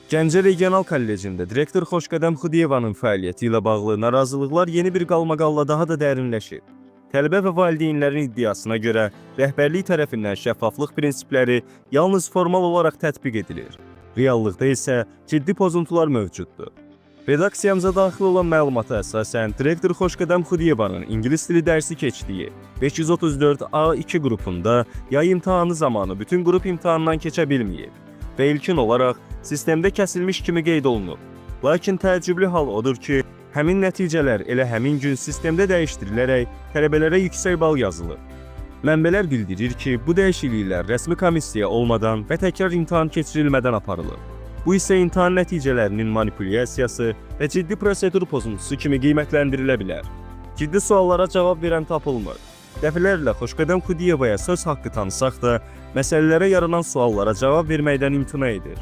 Gəncə Regional Kollecində direktor Xoşqədəm Xudiyevanın fəaliyyəti ilə bağlı narazılıqlar yeni bir qalmaqalla daha da dərinləşir. Tələbə və valideynlərin iddiasına görə rəhbərlik tərəfindən şəffaflıq prinsipləri yalnız formal olaraq tətbiq edilir. Reallıqda isə ciddi pozuntular mövcuddur. Redaksiyamıza daxil olan məlumata əsasən direktor Xoşqədəm Xudiyevanın ingilis dili dərsi keçdiyi 534 A2 qrupunda yay imtahanı zamanı bütün qrup imtahanından keçə bilməyib və ilkin olaraq sistemdə kəsilmiş kimi qeyd olunub. Lakin təəccüblü hal odur ki, həmin nəticələr elə həmin gün sistemdə dəyişdirilərək tələbələrə yüksək bal yazılır. Mənbələr bildirir ki, bu dəyişikliklər rəsmi komissiya olmadan və təkrar imtahan keçirilmədən aparılır. Bu isə imtahan nəticələrinin manipulyasiyası və ciddi prosedur pozuntusu kimi qiymətləndirilə bilər. Ciddi suallara cavab verən tapılmır. Dəfələrlə Xoşqədəm Xudiyevaya söz haqqı tanısaq da, məsələlərə yaranan suallara cavab verməkdən imtina edir.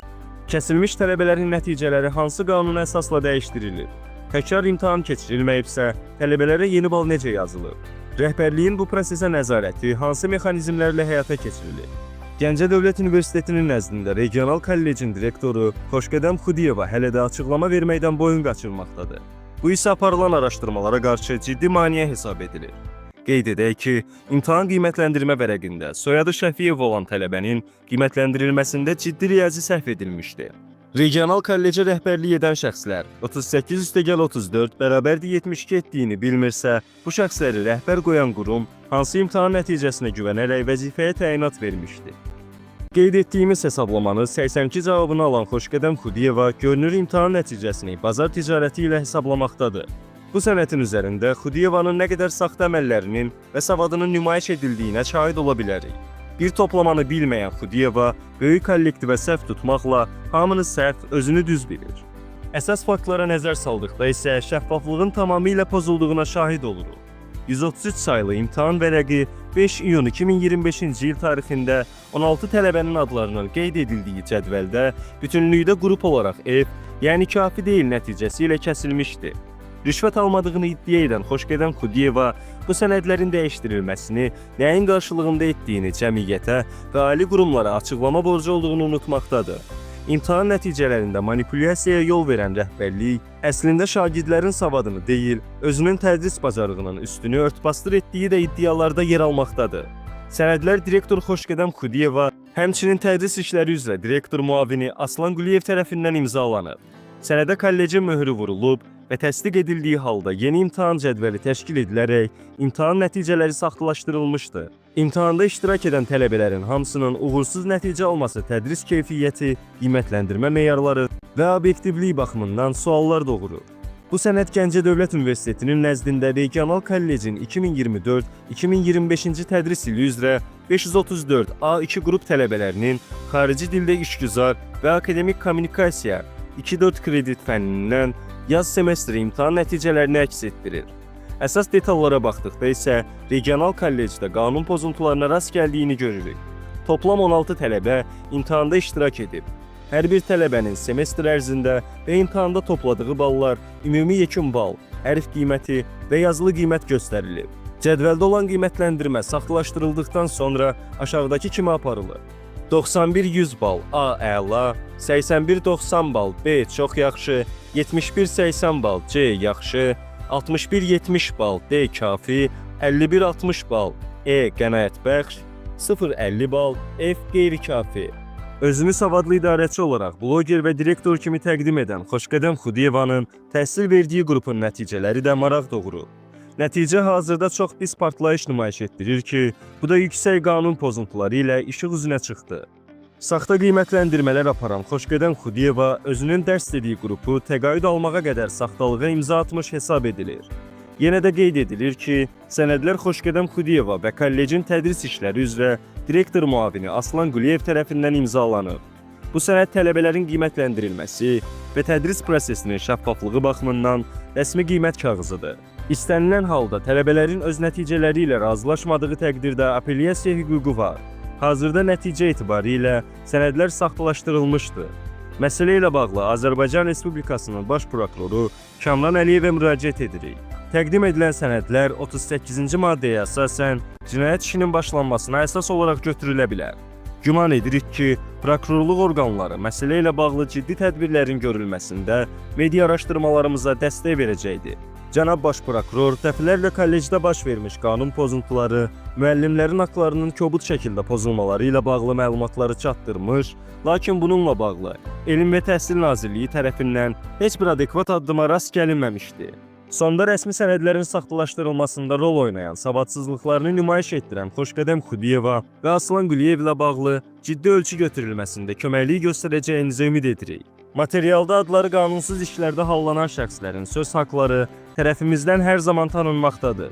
Kəsilmiş tələbələrin nəticələri hansı qanuna əsasla dəyişdirilir? Təkrar imtahan keçirilməyibsə, tələbələrə yeni bal necə yazılır? Rəhbərliyin bu prosesə nəzarəti hansı mexanizmlərlə həyata keçirilir? Gəncə Dövlət Universitetinin nəzdində Regional Kollecin direktoru Xoşqədəm Xudiyeva hələ də açıqlama verməkdən boyun qaçırmaqdadır. Bu isə aparılan araşdırmalara qarşı ciddi maneə hesab edilir. Qeyd edək ki, imtahan qiymətləndirmə vərəqində soyadı Şəfiyev olan tələbənin qiymətləndirilməsində ciddi riyazi səhv edilmişdi. Regional kollecə rəhbərlik edən şəxslər 38+34 bərabərdir 72 etdiyini bilmirsə, bu şəxsləri rəhbər qoyan qurum hansı imtahan nəticəsinə güvənərək vəzifəyə təyinat vermişdi. Qeyd etdiyimiz hesablamanı 82 cavabını alan Xoşqədəm Xudiyeva görünür imtahan nəticəsini bazar ticarəti ilə hesablamaqdadır. Bu sənətin üzərində Xudiyevanın nə qədər saxta əməllərinin və savadının nümayiş edildiyinə şahid ola bilərik. Bir toplamanı bilməyən Xudiyeva böyük kollektivə səhv tutmaqla hamını səhv, özünü düz bilir. Əsas faktlara nəzər saldıqda isə şəffaflığın tamamilə pozulduğuna şahid oluruq. 133 saylı imtahan vərəqi 5 iyun 2025-ci il tarixində 16 tələbənin adlarının qeyd edildiyi cədvəldə bütünlükdə qrup olaraq F, yəni kafi deyil nəticəsi ilə kəsilmişdi. Rüşvət almadığını iddia edən Xoşqədəm Xudiyeva bu sənədlərin dəyişdirilməsini, nəyin qarşılığında etdiyini cəmiyyətə və ali qurumlara açıqlama borcu olduğunu unutmaqdadır. İmtahan nəticələrində manipulyasiyaya yol verən rəhbərlik əslində şagirdlərin savadını deyil, özünün tədris bacarığının üstünü örtbasdır etdiyi də iddialarda yer almaqdadır. Sənədlər direktor Xoşqədəm Xudiyeva, həmçinin tədris işləri üzrə direktor müavini Aslan Quliyev tərəfindən imzalanıb. Sənədə kollecin möhrü vurulub və təsdiq edildiyi halda yeni imtahan cədvəli təşkil edilərək imtahan nəticələri saxtalaşdırılmışdı. İmtahanda iştirak edən tələbələrin hamısının uğursuz nəticə alması tədris keyfiyyəti, qiymətləndirmə meyarları və obyektivlik baxımından suallar doğurur. Bu sənəd Gəncə Dövlət Universitetinin nəzdində Regional Kollecin 2024-2025-ci tədris ili üzrə 534 A2 qrup tələbələrinin xarici dildə işgüzar və akademik kommunikasiya 2-4 kredit fənnindən yaz semestri imtahan nəticələrini əks etdirir. Əsas detallara baxdıqda isə Regional Kollecdə qanun pozuntularına rast gəldiyini görürük. Toplam 16 tələbə imtahanda iştirak edib. Hər bir tələbənin semestr ərzində və imtahanda topladığı ballar, ümumi yekun bal, hərf qiyməti və yazılı qiymət göstərilib. Cədvəldə olan qiymətləndirmə saxtalaşdırıldıqdan sonra aşağıdakı kimi aparılır. 91-100 bal A əla, 81-90 bal B çox yaxşı, 71-80 bal C yaxşı, 61-70 bal D kafi, 51-60 bal E qənaətbəxş, 0-50 bal F qeyri-kafi. Özünü savadlı idarəçi olaraq bloger və direktor kimi təqdim edən Xoşqədəm Xudiyevanın təhsil verdiyi qrupun nəticələri də maraq doğurur. Nəticə hazırda çox pis partlayış nümayiş etdirir ki, bu da yüksək qanun pozuntuları ilə işıq üzünə çıxdı. Saxta qiymətləndirmələr aparan Xoşqədəm Xudiyeva özünün dərs dediyi qrupu təqaüd almağa qədər saxtalığa imza atmış hesab edilir. Yenə də qeyd edilir ki, sənədlər Xoşqədəm Xudiyeva və kollecin tədris işləri üzrə direktor müavini Aslan Quliyev tərəfindən imzalanıb. Bu sənəd tələbələrin qiymətləndirilməsi və tədris prosesinin şəffaflığı baxımından rəsmi qiymət kağızıdır. İstənilən halda tələbələrin öz nəticələri ilə razılaşmadığı təqdirdə apellyasiya hüququ var. Hazırda nəticə etibarilə sənədlər saxtalaşdırılmışdır. Məsələ ilə bağlı Azərbaycan Respublikasının Baş Prokuroru Kamran Əliyevə müraciət edirik. Təqdim edilən sənədlər 38-ci maddəyə əsasən cinayət işinin başlanmasına əsas olaraq götürülə bilər. Güman edirik ki, prokurorluq orqanları məsələ ilə bağlı ciddi tədbirlərin görülməsində media araşdırmalarımıza dəstək verəcəkdir. Cənab Baş Prokuror dəfələrlə kollecdə baş vermiş qanun pozuntuları, müəllimlərin haqlarının kobud şəkildə pozulmaları ilə bağlı məlumatları çatdırmış, lakin bununla bağlı Elm və Təhsil Nazirliyi tərəfindən heç bir adekvat addıma rast gəlinməmişdi. Sonda rəsmi sənədlərin saxtalaşdırılmasında rol oynayan savadsızlıqlarını nümayiş etdirən Xoşqədəm Xudiyeva və Aslan Quliyevlə bağlı ciddi ölçü götürülməsində köməklik göstərəcəyinizə ümid edirik. Materialda adları qanunsuz işlərdə hallanan şəxslərin söz haqları tərəfimizdən hər zaman tanınmaqdadır.